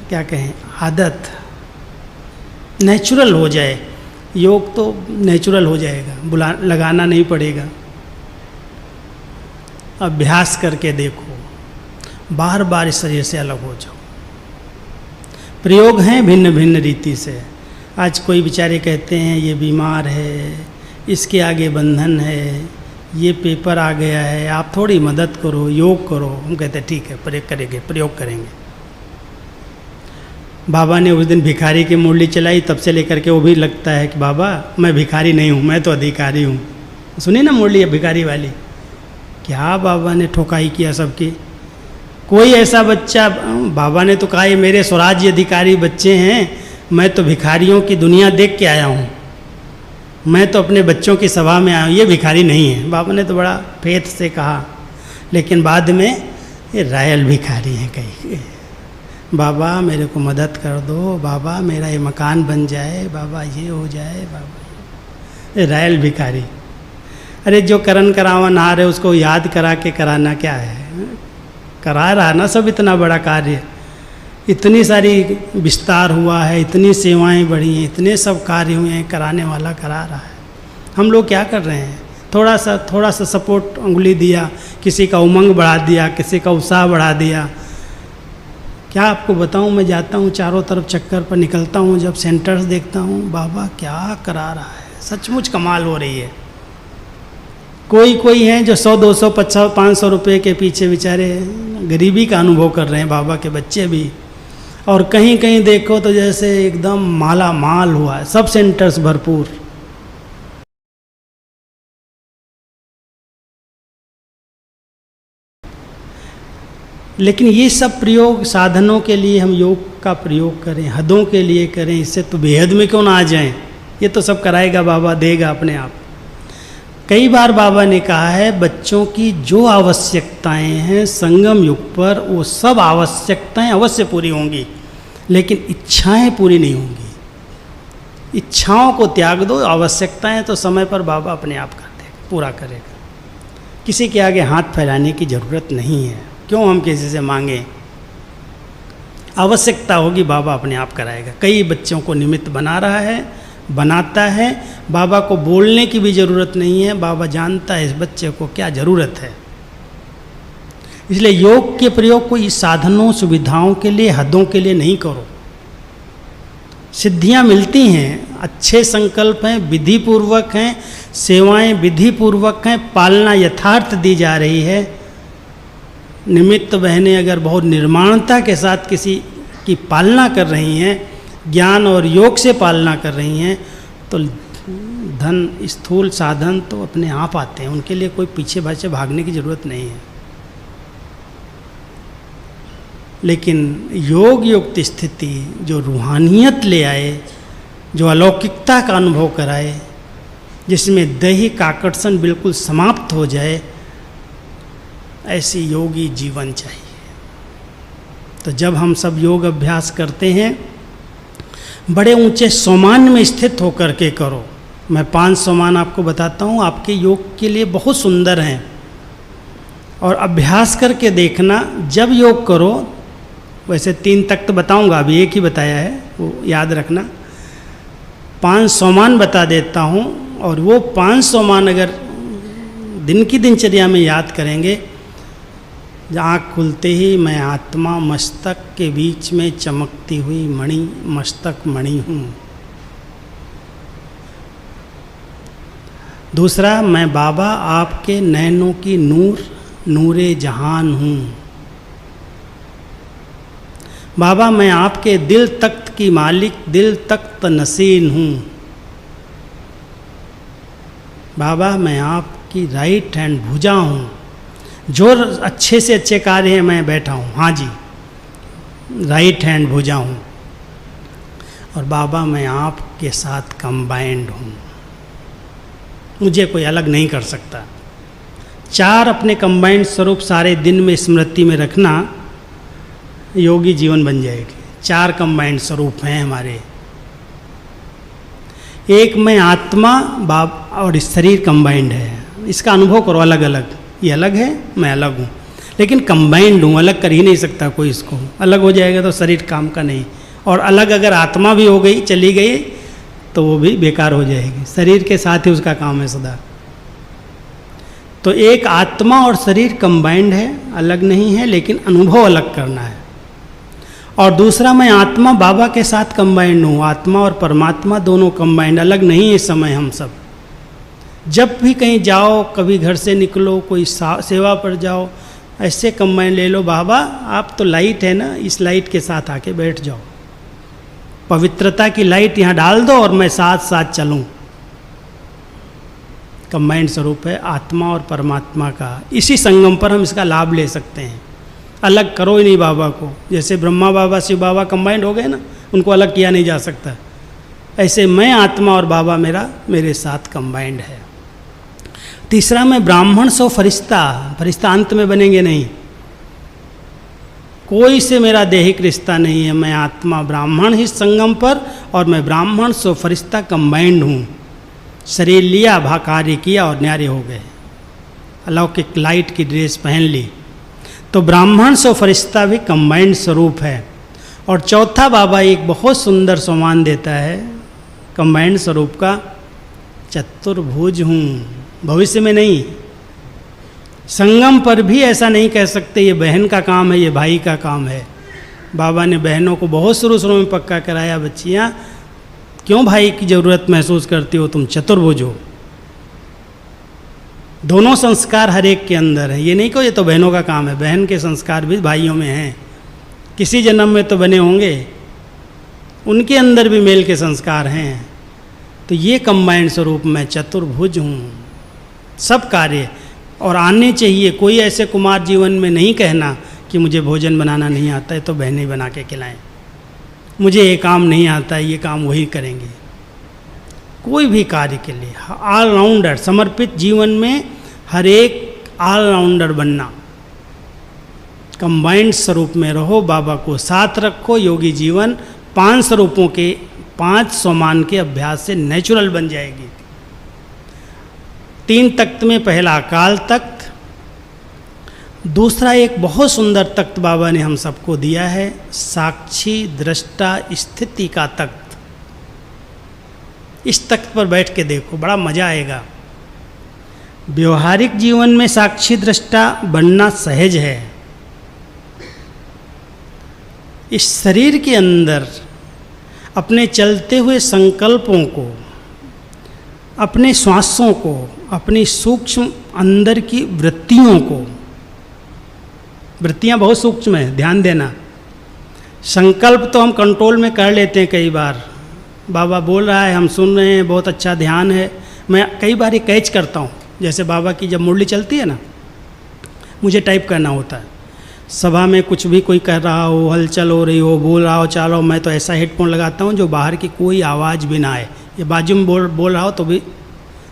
क्या कहें आदत नेचुरल हो जाए, योग तो नेचुरल हो जाएगा, लगाना नहीं पड़ेगा। अभ्यास करके देखो, बार बार इस शरीर से अलग हो जाओ। प्रयोग हैं भिन्न भिन्न रीति से। आज कोई बेचारे कहते हैं ये बीमार है, इसके आगे बंधन है, ये पेपर आ गया है, आप थोड़ी मदद करो, योग करो। हम कहते हैं ठीक है, प्रयोग करेंगे। बाबा ने उस दिन भिखारी की मुरली चलाई, तब से लेकर के वो भी लगता है कि बाबा मैं भिखारी नहीं हूँ, मैं तो अधिकारी हूँ। सुनी ना मुरली भिखारी वाली, क्या बाबा ने ठोकाई किया सबकी। कोई ऐसा बच्चा, बाबा ने तो कहा ये मेरे स्वराज्य अधिकारी बच्चे हैं, मैं तो भिखारियों की दुनिया देख के आया हूँ, मैं तो अपने बच्चों की सभा में आया हूँ, ये भिखारी नहीं है। बाबा ने तो बड़ा फेथ से कहा, लेकिन बाद में ये रॉयल भिखारी हैं कहीं। बाबा मेरे को मदद कर दो, बाबा मेरा ये मकान बन जाए, बाबा ये हो जाए, बाबा। ये रॉयल भिखारी। अरे जो करण करावन आ रहे उसको याद करा के कराना क्या है, करा रहा ना सब इतना बड़ा कार्य, इतनी सारी विस्तार हुआ है, इतनी सेवाएं बढ़ी हैं, इतने सब कार्य हुए हैं, कराने वाला करा रहा है। हम लोग क्या कर रहे हैं, थोड़ा सा सपोर्ट उंगली दिया, किसी का उमंग बढ़ा दिया, किसी का उत्साह बढ़ा दिया। क्या आपको बताऊं, मैं जाता हूं चारों तरफ चक्कर पर निकलता हूं, जब सेंटर्स देखता हूं, बाबा क्या करा रहा है, सचमुच कमाल हो रही है। कोई हैं जो 100, 200, 500 रुपये के पीछे बेचारे गरीबी का अनुभव कर रहे हैं, बाबा के बच्चे भी। और कहीं कहीं देखो तो जैसे एकदम माला माल हुआ है, सब सेंटर्स भरपूर। लेकिन ये सब प्रयोग साधनों के लिए हम योग का प्रयोग करें, हदों के लिए करें, इससे तो बेहद में क्यों ना आ जाएं। ये तो सब कराएगा बाबा, देगा अपने आप। कई बार बाबा ने कहा है बच्चों की जो आवश्यकताएं हैं संगम युग पर, वो सब आवश्यकताएं अवश्य पूरी होंगी, लेकिन इच्छाएं पूरी नहीं होंगी। इच्छाओं को त्याग दो, आवश्यकताएं तो समय पर बाबा अपने आप कर देगा, पूरा करेगा। किसी के आगे हाथ फैलाने की ज़रूरत नहीं है, क्यों हम किसी से मांगे। आवश्यकता होगी बाबा अपने आप कराएगा। कई बच्चों को निमित्त बना रहा है, बनाता है, बाबा को बोलने की भी ज़रूरत नहीं है, बाबा जानता है इस बच्चे को क्या ज़रूरत है। इसलिए योग के प्रयोग कोई साधनों सुविधाओं के लिए, हदों के लिए नहीं करो। सिद्धियां मिलती हैं, अच्छे संकल्प हैं, विधि पूर्वक हैं, सेवाएं विधि पूर्वक हैं, पालना यथार्थ दी जा रही है। निमित्त बहनें अगर बहुत निर्माणता के साथ किसी की पालना कर रही हैं, ज्ञान और योग से पालना कर रही हैं, तो धन स्थूल साधन तो अपने आप आते हैं, उनके लिए कोई पीछे भागने की ज़रूरत नहीं है। लेकिन योग युक्त स्थिति जो रूहानियत ले आए, जो अलौकिकता का अनुभव कराए, जिसमें दैहिक आकर्षण बिल्कुल समाप्त हो जाए, ऐसी योगी जीवन चाहिए। तो जब हम सब योग अभ्यास करते हैं, बड़े ऊंचे सोमान में स्थित होकर के करो। मैं 5 सोमान आपको बताता हूँ, आपके योग के लिए बहुत सुंदर हैं, और अभ्यास करके देखना। जब योग करो, वैसे 3 तक तो बताऊँगा, अभी एक ही बताया है, वो याद रखना। 5 सोमान बता देता हूँ, और वो 5 सोमान अगर दिन की दिनचर्या में याद करेंगे, आँख खुलते ही मैं आत्मा मस्तक के बीच में चमकती हुई मणि, मस्तक मणि हूँ। दूसरा, मैं बाबा आपके नैनों की नूर, नूरे जहान हूँ। बाबा मैं आपके दिल तख्त की मालिक, दिल तख्त नसीन हूँ। बाबा मैं आपकी राइट हैंड भुजा हूँ, जो अच्छे से अच्छे कार्य हैं मैं बैठा हूँ, हाँ जी, राइट हैंड भुजा हूँ। और बाबा मैं आपके साथ कंबाइंड हूँ, मुझे कोई अलग नहीं कर सकता। 4 अपने कंबाइंड स्वरूप सारे दिन में स्मृति में रखना, योगी जीवन बन जाएगी। 4 कंबाइंड स्वरूप हैं हमारे। एक में आत्मा बाप और इस शरीर कंबाइंड है, इसका अनुभव करो अलग अलग। ये अलग है, मैं अलग हूँ, लेकिन कंबाइंड हूँ, अलग कर ही नहीं सकता कोई इसको। अलग हो जाएगा तो शरीर काम का नहीं, और अलग अगर आत्मा भी हो गई, चली गई, तो वो भी बेकार हो जाएगी। शरीर के साथ ही उसका काम है सदा। तो एक आत्मा और शरीर कंबाइंड है, अलग नहीं है, लेकिन अनुभव अलग करना है। और दूसरा, मैं आत्मा बाबा के साथ कंबाइंड हूँ, आत्मा और परमात्मा दोनों कंबाइंड, अलग नहीं है इस समय हम सब। जब भी कहीं जाओ, कभी घर से निकलो, कोई सेवा पर जाओ, ऐसे कंबाइंड ले लो, बाबा आप तो लाइट है ना, इस लाइट के साथ आके बैठ जाओ। पवित्रता की लाइट यहाँ डाल दो और मैं साथ साथ चलूँ। कंबाइंड स्वरूप है आत्मा और परमात्मा का। इसी संगम पर हम इसका लाभ ले सकते हैं। अलग करो ही नहीं बाबा को। जैसे ब्रह्मा बाबा शिव बाबा कंबाइंड हो गए ना, उनको अलग किया नहीं जा सकता। ऐसे मैं आत्मा और बाबा मेरे साथ कंबाइंड है। तीसरा, मैं ब्राह्मण सो फरिश्ता। फरिश्ता अंत में बनेंगे नहीं, कोई से मेरा दैहिक रिश्ता नहीं है। मैं आत्मा ब्राह्मण ही संगम पर, और मैं ब्राह्मण सो फरिश्ता कंबाइंड हूँ। शरीर लिया, भाकार्य किया और न्यारे हो गए। अलौकिक लाइट की ड्रेस पहन ली। तो ब्राह्मण सो फरिश्ता भी कंबाइंड स्वरूप है। और चौथा बाबा एक बहुत सुंदर सम्मान देता है कंबाइंड स्वरूप का, चतुर्भुज हूँ। भविष्य में नहीं, संगम पर भी ऐसा नहीं कह सकते ये बहन का काम है, ये भाई का काम है। बाबा ने बहनों को बहुत शुरू में पक्का कराया, बच्चियाँ क्यों भाई की ज़रूरत महसूस करती हो, तुम चतुर्भुज हो। दोनों संस्कार हर एक के अंदर है। ये नहीं कहो ये तो बहनों का काम है, बहन के संस्कार भी भाइयों में हैं। किसी जन्म में तो बने होंगे, उनके अंदर भी मेल के संस्कार हैं। तो ये कंबाइंड स्वरूप में चतुर्भुज हूँ। सब कार्य और आने चाहिए। कोई ऐसे कुमार जीवन में नहीं कहना कि मुझे भोजन बनाना नहीं आता है तो बहनें बना के खिलाएं, मुझे ये काम नहीं आता है, ये काम वही करेंगे। कोई भी कार्य के लिए ऑलराउंडर, समर्पित जीवन में हर एक ऑलराउंडर बनना। कंबाइंड स्वरूप में रहो, बाबा को साथ रखो। योगी जीवन 5 स्वरूपों के 5 सम्मान के अभ्यास से नेचुरल बन जाएगी। 3 तख्त में पहला अकाल तख्त, दूसरा एक बहुत सुंदर तख्त बाबा ने हम सबको दिया है, साक्षी दृष्टा स्थिति का तख्त। इस तख्त पर बैठ के देखो, बड़ा मजा आएगा। व्यवहारिक जीवन में साक्षी दृष्टा बनना सहज है। इस शरीर के अंदर अपने चलते हुए संकल्पों को, अपने श्वासों को, अपनी सूक्ष्म अंदर की वृत्तियों को, वृत्तियाँ बहुत सूक्ष्म है, ध्यान देना। संकल्प तो हम कंट्रोल में कर लेते हैं कई बार। बाबा बोल रहा है, हम सुन रहे हैं, बहुत अच्छा ध्यान है। मैं कई बार ये कैच करता हूँ। जैसे बाबा की जब मुरली चलती है ना, मुझे टाइप करना होता है। सभा में कुछ भी कोई कर रहा हो, हलचल हो रही हो, बोल रहा हो, चाल रहा हो, मैं तो ऐसा हेडफोन लगाता हूँ जो बाहर की कोई आवाज़ भी ना आए। ये बाजू में बोल रहा हो तो भी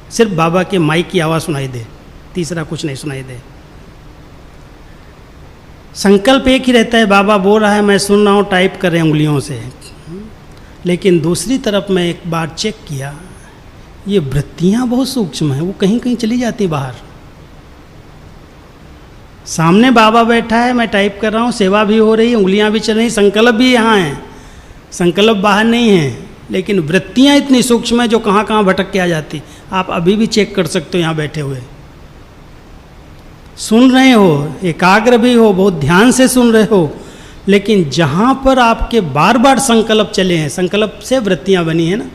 सिर्फ बाबा के माइक की आवाज़ सुनाई दे, तीसरा कुछ नहीं सुनाई दे। संकल्प एक ही रहता है, बाबा बोल रहा है, मैं सुन रहा हूँ, टाइप कर रहे हैं उंगलियों से। लेकिन दूसरी तरफ मैं एक बार चेक किया, ये वृत्तियाँ बहुत सूक्ष्म हैं, वो कहीं कहीं चली जाती बाहर। सामने बाबा बैठा है, मैं टाइप कर रहा हूँ, सेवा भी हो रही है, उंगलियाँ भी चल रही, संकल्प भी यहाँ है, संकल्प बाहर नहीं है। लेकिन वृत्तियाँ इतनी सूक्ष्म है जो कहाँ कहाँ भटक के आ जाती। आप अभी भी चेक कर सकते हो, यहाँ बैठे हुए सुन रहे हो, एकाग्र भी हो, बहुत ध्यान से सुन रहे हो, लेकिन जहाँ पर आपके बार बार संकल्प चले हैं, संकल्प से वृत्तियाँ बनी है ना,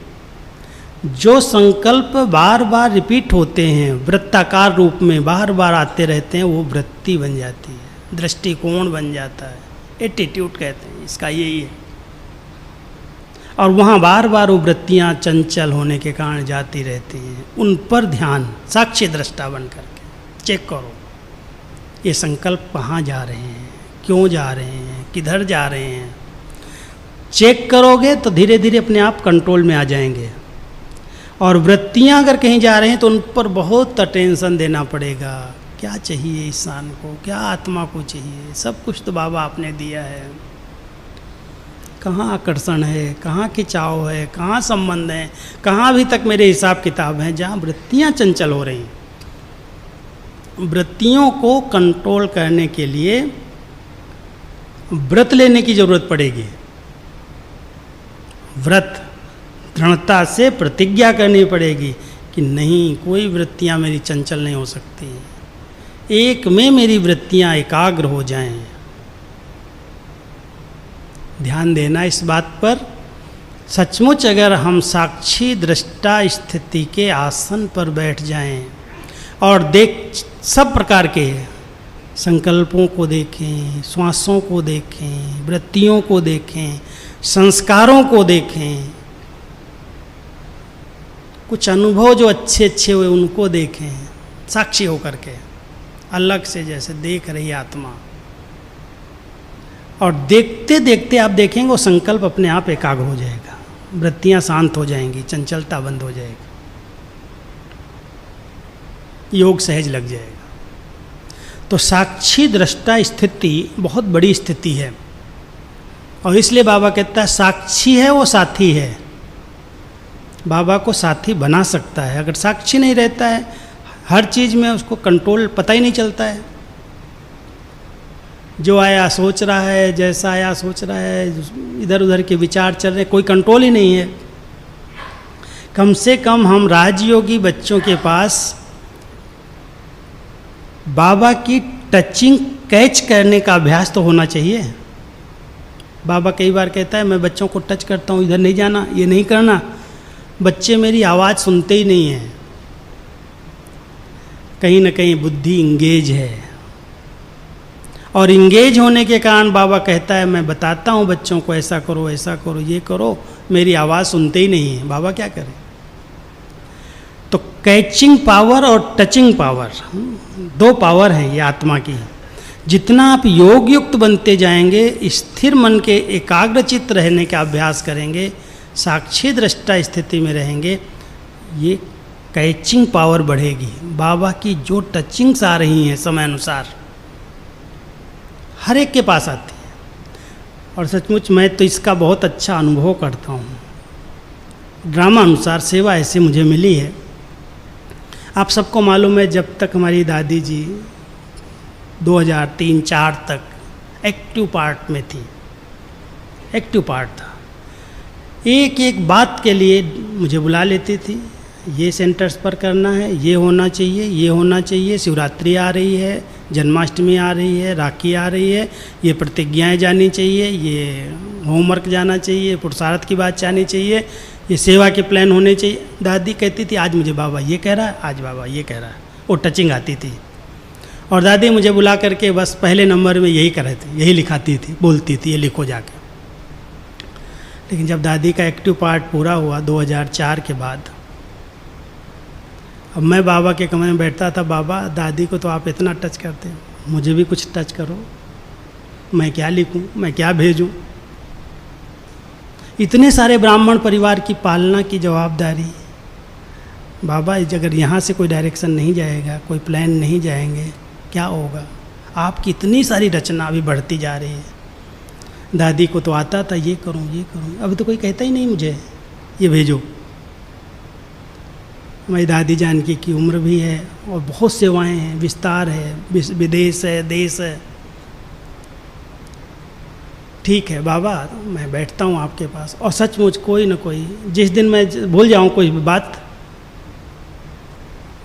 जो संकल्प बार बार रिपीट होते हैं, वृत्ताकार रूप में बार बार आते रहते हैं, वो वृत्ति बन जाती है, दृष्टिकोण बन जाता है, एटीट्यूड कहते हैं इसका, यही है। और वहाँ बार बार वो वृत्तियाँ चंचल होने के कारण जाती रहती हैं। उन पर ध्यान, साक्षी दृष्टा बन करके चेक करो, ये संकल्प कहाँ जा रहे हैं, क्यों जा रहे हैं, किधर जा रहे हैं। चेक करोगे तो धीरे धीरे अपने आप कंट्रोल में आ जाएंगे। और वृत्तियाँ अगर कहीं जा रहे हैं तो उन पर बहुत अटेंशन देना पड़ेगा। क्या चाहिए इंसान को, क्या आत्मा को चाहिए, सब कुछ तो बाबा आपने दिया है। कहाँ आकर्षण है, कहाँ खिंचाव है, कहाँ संबंध है, कहाँ अभी तक मेरे हिसाब किताब हैं। जहाँ वृत्तियाँ चंचल हो रही हैं, वृत्तियों को कंट्रोल करने के लिए व्रत लेने की जरूरत पड़ेगी। व्रत, दृढ़ता से प्रतिज्ञा करनी पड़ेगी कि नहीं, कोई वृत्तियाँ मेरी चंचल नहीं हो सकती, एक में मेरी वृत्तियाँ एकाग्र हो जाएं। ध्यान देना इस बात पर। सचमुच अगर हम साक्षी दृष्टा स्थिति के आसन पर बैठ जाएं और सब प्रकार के संकल्पों को देखें, श्वासों को देखें, वृत्तियों को देखें, संस्कारों को देखें, कुछ अनुभव जो अच्छे अच्छे हुए उनको देखें, साक्षी होकर के, अलग से जैसे देख रही आत्मा। और देखते देखते आप देखेंगे वो संकल्प अपने आप एकाग्र हो जाएगा, वृत्तियां शांत हो जाएंगी, चंचलता बंद हो जाएगी, योग सहज लग जाएगा। तो साक्षी दृष्टा स्थिति बहुत बड़ी स्थिति है, और इसलिए बाबा कहता है साक्षी है वो साथी है। बाबा को साथी बना सकता है। अगर साक्षी नहीं रहता है, हर चीज़ में उसको कंट्रोल पता ही नहीं चलता है। जो आया सोच रहा है, जैसा आया सोच रहा है, इधर उधर के विचार चल रहे, कोई कंट्रोल ही नहीं है। कम से कम हम राजयोगी बच्चों के पास बाबा की टचिंग कैच करने का अभ्यास तो होना चाहिए। बाबा कई बार कहता है मैं बच्चों को टच करता हूँ, इधर नहीं जाना, ये नहीं करना। बच्चे मेरी आवाज़ सुनते ही नहीं हैं। कहीं ना कहीं बुद्धि इंगेज है, और इंगेज होने के कारण बाबा कहता है मैं बताता हूँ बच्चों को ऐसा करो, ऐसा करो, ये करो, मेरी आवाज़ सुनते ही नहीं है। बाबा क्या करें? तो कैचिंग पावर और टचिंग पावर, दो पावर हैं ये आत्मा की। जितना आप योग युक्त बनते जाएंगे, स्थिर मन के एकाग्रचित्त रहने का अभ्यास करेंगे, साक्षी दृष्टा स्थिति में रहेंगे, ये कैचिंग पावर बढ़ेगी। बाबा की जो टचिंग्स आ रही हैं समय अनुसार हर एक के पास आती है, और सचमुच मैं तो इसका बहुत अच्छा अनुभव करता हूँ। ड्रामा अनुसार सेवा ऐसे मुझे मिली है। आप सबको मालूम है, जब तक हमारी दादी जी 2003-04 तक एक्टिव पार्ट में थी, एक्टिव पार्ट था, एक एक बात के लिए मुझे बुला लेती थी। ये सेंटर्स पर करना है, ये होना चाहिए, ये होना चाहिए, शिवरात्रि आ रही है, जन्माष्टमी आ रही है, राखी आ रही है, ये प्रतिज्ञाएं जानी चाहिए, ये होमवर्क जाना चाहिए, पुरुषार्थ की बात जानी चाहिए, ये सेवा के प्लान होने चाहिए। दादी कहती थी आज मुझे बाबा ये कह रहा है, आज बाबा ये कह रहा है। वो टचिंग आती थी, और दादी मुझे बुला करके बस पहले नंबर में यही कर रहे थे, यही लिखाती थी, बोलती थी ये लिखो जाके। लेकिन जब दादी का एक्टिव पार्ट पूरा हुआ 2004 के बाद, अब मैं बाबा के कमरे में बैठता था, बाबा दादी को तो आप इतना टच करते हैं, मुझे भी कुछ टच करो, मैं क्या लिखूं, मैं क्या भेजूं। इतने सारे ब्राह्मण परिवार की पालना की जवाबदारी, बाबा अगर यहाँ से कोई डायरेक्शन नहीं जाएगा, कोई प्लान नहीं जाएंगे, क्या होगा। आपकी इतनी सारी रचना अभी बढ़ती जा रही है। दादी को तो आता था ये करूं, ये करूं, अभी तो कोई कहता ही नहीं मुझे ये भेजो। हमारी दादी जानकी की उम्र भी है, और बहुत सेवाएं हैं, विस्तार है, विदेश है, देश है। ठीक है बाबा, मैं बैठता हूँ आपके पास, और सचमुच कोई ना कोई, जिस दिन मैं भूल जाऊँ कोई बात,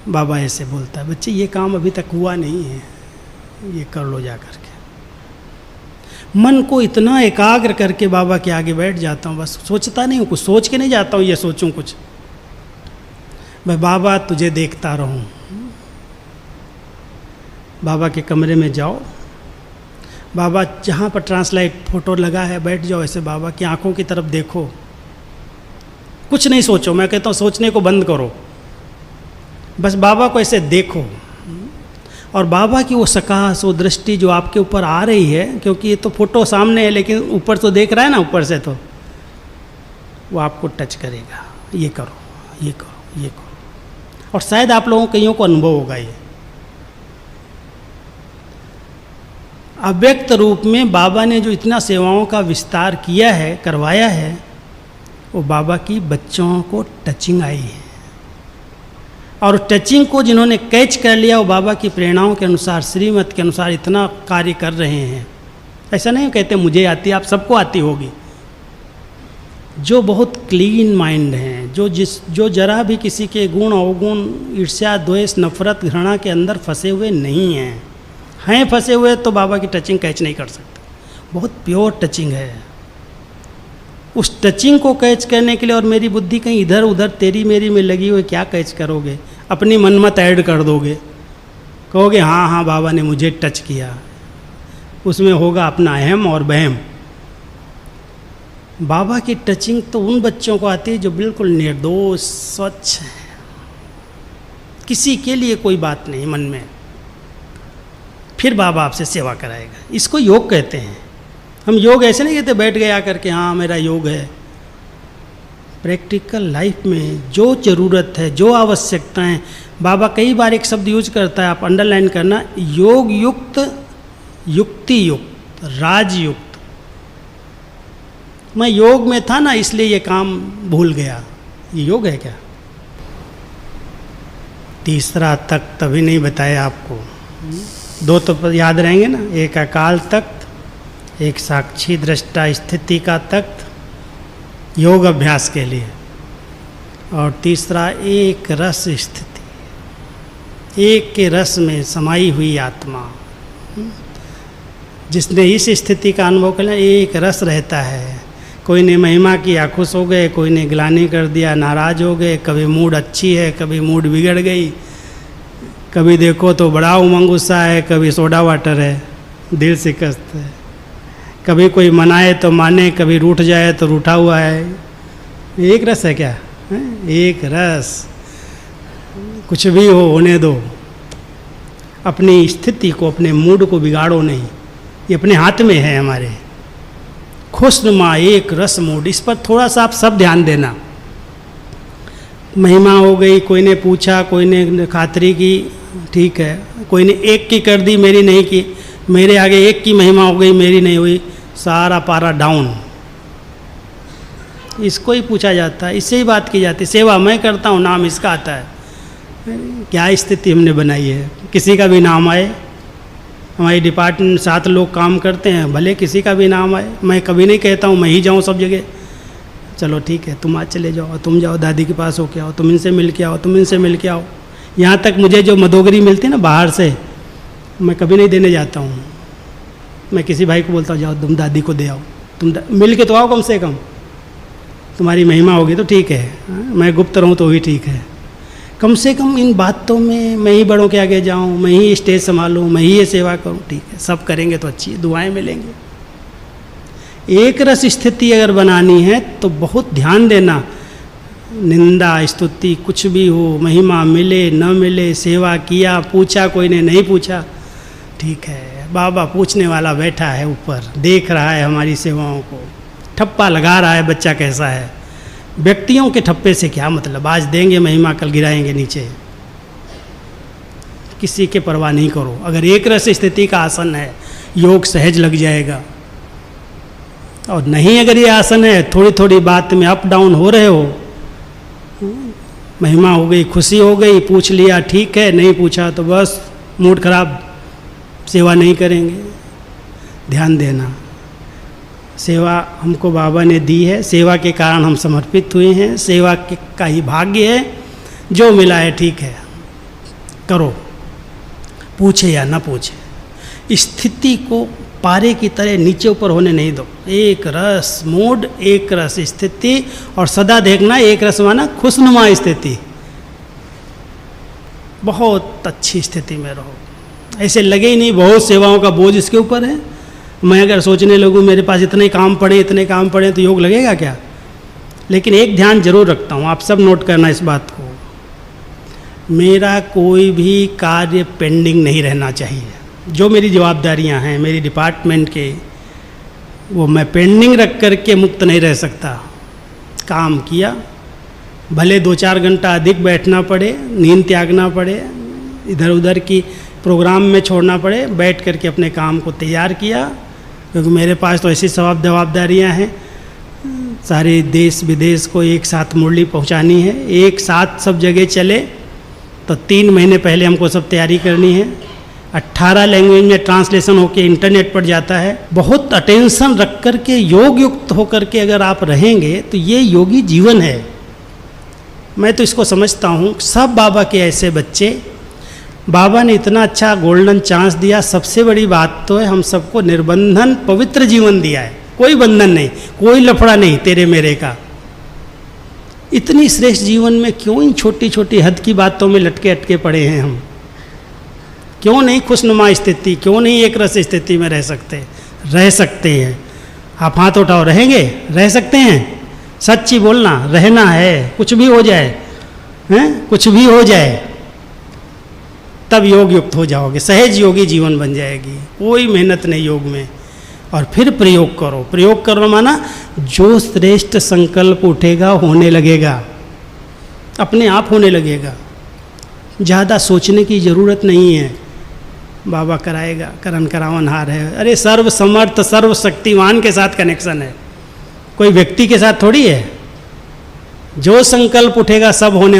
बाबा ऐसे बोलता है बच्चे ये काम अभी तक हुआ नहीं है, ये कर लो जा करके। मन को इतना एकाग्र करके बाबा के आगे बैठ जाता हूँ, बस सोचता नहीं हूँ, कुछ सोच के नहीं जाता हूँ ये सोचूं कुछ, मैं बाबा तुझे देखता रहूं। बाबा के कमरे में जाओ, बाबा जहाँ पर ट्रांसलाइट फोटो लगा है बैठ जाओ, ऐसे बाबा की आंखों की तरफ देखो, कुछ नहीं सोचो। मैं कहता हूँ सोचने को बंद करो, बस बाबा को ऐसे देखो, और बाबा की वो सकाश, वो दृष्टि जो आपके ऊपर आ रही है, क्योंकि ये तो फोटो सामने है लेकिन ऊपर तो देख रहा है ना, ऊपर से तो वो आपको टच करेगा, ये करो, ये करो, ये करो। और शायद आप लोगों कईयों को अनुभव होगा ये। अव्यक्त रूप में बाबा ने जो इतना सेवाओं का विस्तार किया है, करवाया है, वो बाबा की बच्चों को टचिंग आई है, और टचिंग को जिन्होंने कैच कर लिया वो बाबा की प्रेरणाओं के अनुसार, श्रीमत के अनुसार इतना कार्य कर रहे हैं। ऐसा नहीं कहते मुझे आती, आप सबको आती होगी। जो बहुत क्लीन माइंड हैं, जो जरा भी किसी के गुण अवगुण, ईर्ष्या, द्वेष, नफरत, घृणा के अंदर फंसे हुए नहीं हैं फंसे हुए तो बाबा की टचिंग कैच नहीं कर सकते। बहुत प्योर टचिंग है। उस टचिंग को कैच करने के लिए, और मेरी बुद्धि कहीं इधर उधर तेरी मेरी में लगी हुई, क्या कैच करोगे? अपनी मनमत ऐड कर दोगे, कहोगे हाँ हाँ बाबा ने मुझे टच किया। उसमें होगा अपना अहम और बहम। बाबा की टचिंग तो उन बच्चों को आती है जो बिल्कुल निर्दोष स्वच्छ है, किसी के लिए कोई बात नहीं मन में, फिर बाबा आपसे सेवा कराएगा। इसको योग कहते हैं। हम योग ऐसे नहीं कहते बैठ गए आकर के हाँ मेरा योग है। प्रैक्टिकल लाइफ में जो ज़रूरत है, जो आवश्यकताएं, बाबा कई बार एक शब्द यूज करता है, आप अंडरलाइन करना, योग युक्त, युक्ति युक्त, राजयुक्त। मैं योग में था ना इसलिए ये काम भूल गया, ये योग है क्या? तीसरा तख्त अभी नहीं बताया आपको, दो तो याद रहेंगे ना, एक अकाल तख्त, एक साक्षी दृष्टा स्थिति का तख्त योग अभ्यास के लिए, और तीसरा एक रस स्थिति, एक के रस में समाई हुई आत्मा। जिसने इस स्थिति का अनुभव कर लिया, एक रस रहता है। कोई ने महिमा किया खुश हो गए, कोई ने ग्लानि कर दिया नाराज हो गए, कभी मूड अच्छी है कभी मूड बिगड़ गई, कभी देखो तो बड़ा उमंग गुस्सा है, कभी सोडा वाटर है, दिल शिकस्त है, कभी कोई मनाए तो माने, कभी रूठ जाए तो रूठा हुआ है। एक रस है क्या? एक रस। कुछ भी हो होने दो, अपनी स्थिति को, अपने मूड को बिगाड़ो नहीं, ये अपने हाथ में है हमारे। खुशनुमा एक रस मूड, इस पर थोड़ा सा आप सब ध्यान देना। महिमा हो गई, कोई ने पूछा, कोई ने खातरी की, ठीक है, कोई ने एक की कर दी मेरी नहीं की, मेरे आगे एक की महिमा हो गई मेरी नहीं हुई, सारा पारा डाउन। इसको ही पूछा जाता है, इससे ही बात की जाती है। सेवा मैं करता हूँ, नाम इसका आता है। क्या स्थिति हमने बनाई है? किसी का भी नाम आए, हमारी डिपार्टमेंट में 7 लोग काम करते हैं, भले किसी का भी नाम आए, मैं कभी नहीं कहता हूँ मैं ही जाऊँ सब जगह। चलो ठीक है, तुम आज चले जाओ, तुम जाओ दादी के पास होके आओ, तुम इनसे मिल के आओ, तुम इनसे मिल के आओ। यहाँ तक मुझे जो मदोगरी मिलती है ना बाहर से, मैं कभी नहीं देने जाता हूँ। मैं किसी भाई को बोलता हूँ जाओ तुम दादी को दे आओ, तुम मिल के तो आओ, कम से कम तुम्हारी महिमा होगी तो ठीक है, मैं गुप्त रहूँ तो भी ठीक है। कम से कम इन बातों में मैं ही बड़ों के आगे जाऊँ, मैं ही स्टेज संभालूँ, मैं ही ये सेवा करूँ, ठीक है, सब करेंगे तो अच्छी दुआएं मिलेंगी। एक रस स्थिति अगर बनानी है तो बहुत ध्यान देना, निंदा स्तुति कुछ भी हो, महिमा मिले न मिले, सेवा किया, पूछा कोई ने नहीं पूछा, ठीक है, बाबा पूछने वाला बैठा है ऊपर, देख रहा है हमारी सेवाओं को, ठप्पा लगा रहा है बच्चा कैसा है। व्यक्तियों के ठप्पे से क्या मतलब, आज देंगे महिमा कल गिराएंगे नीचे, किसी के परवाह नहीं करो। अगर एक रस स्थिति का आसन है योग सहज लग जाएगा, और नहीं अगर ये आसन है थोड़ी थोड़ी बात में अप डाउन हो रहे हो, महिमा हो गई, खुशी हो गई, पूछ लिया ठीक है, नहीं पूछा तो बस मूड खराब, सेवा नहीं करेंगे। ध्यान देना, सेवा हमको बाबा ने दी है, सेवा के कारण हम समर्पित हुए हैं, सेवा का ही भाग्य है, जो मिला है ठीक है करो, पूछे या ना पूछे। स्थिति को पारे की तरह नीचे ऊपर होने नहीं दो। एक रस मूड, एक रस स्थिति, और सदा देखना एक रस माना खुशनुमा स्थिति, बहुत अच्छी स्थिति में रहो। ऐसे लगे ही नहीं बहुत सेवाओं का बोझ इसके ऊपर है। मैं अगर सोचने लगूँ मेरे पास इतने काम पड़े इतने काम पड़े तो योग लगेगा क्या? लेकिन एक ध्यान जरूर रखता हूँ, आप सब नोट करना इस बात को, मेरा कोई भी कार्य पेंडिंग नहीं रहना चाहिए। जो मेरी जवाबदारियां हैं मेरी डिपार्टमेंट के, वो मैं पेंडिंग रख कर के मुक्त नहीं रह सकता। काम किया, भले 2-4 घंटा अधिक बैठना पड़े, नींद त्यागना पड़े, इधर उधर की प्रोग्राम में छोड़ना पड़े, बैठ कर के अपने काम को तैयार किया, क्योंकि मेरे पास तो ऐसी जवाबदारियां हैं, सारे देश विदेश को एक साथ मुरली पहुंचानी है, एक साथ सब जगह चले तो 3 महीने पहले हमको सब तैयारी करनी है। 18 लैंग्वेज में ट्रांसलेशन होकर इंटरनेट पर जाता है। बहुत अटेंशन रख कर के योग युक्त होकर के अगर आप रहेंगे तो ये योगी जीवन है। मैं तो इसको समझता हूँ, सब बाबा के ऐसे बच्चे, बाबा ने इतना अच्छा गोल्डन चांस दिया। सबसे बड़ी बात तो है हम सबको निर्बंधन पवित्र जीवन दिया है, कोई बंधन नहीं, कोई लफड़ा नहीं तेरे मेरे का। इतनी श्रेष्ठ जीवन में क्यों इन छोटी छोटी हद की बातों में लटके अटके पड़े हैं हम? क्यों नहीं खुशनुमा स्थिति, क्यों नहीं एक रस स्थिति में रह सकते हैं? आप हाथ उठाओ, रहेंगे? रह सकते हैं? सच्ची बोलना, रहना है, कुछ भी हो जाए, हैं, कुछ भी हो जाए, तब योग युक्त हो जाओगे, सहज योगी जीवन बन जाएगी, कोई मेहनत नहीं योग में। और फिर प्रयोग करो। प्रयोग करो माना जो श्रेष्ठ संकल्प उठेगा होने लगेगा, अपने आप होने लगेगा, ज़्यादा सोचने की ज़रूरत नहीं है। बाबा कराएगा, करन करावनहार है, अरे सर्व समर्थ सर्व शक्तिवान के साथ कनेक्शन है, कोई व्यक्ति के साथ थोड़ी है। जो संकल्प उठेगा सब होने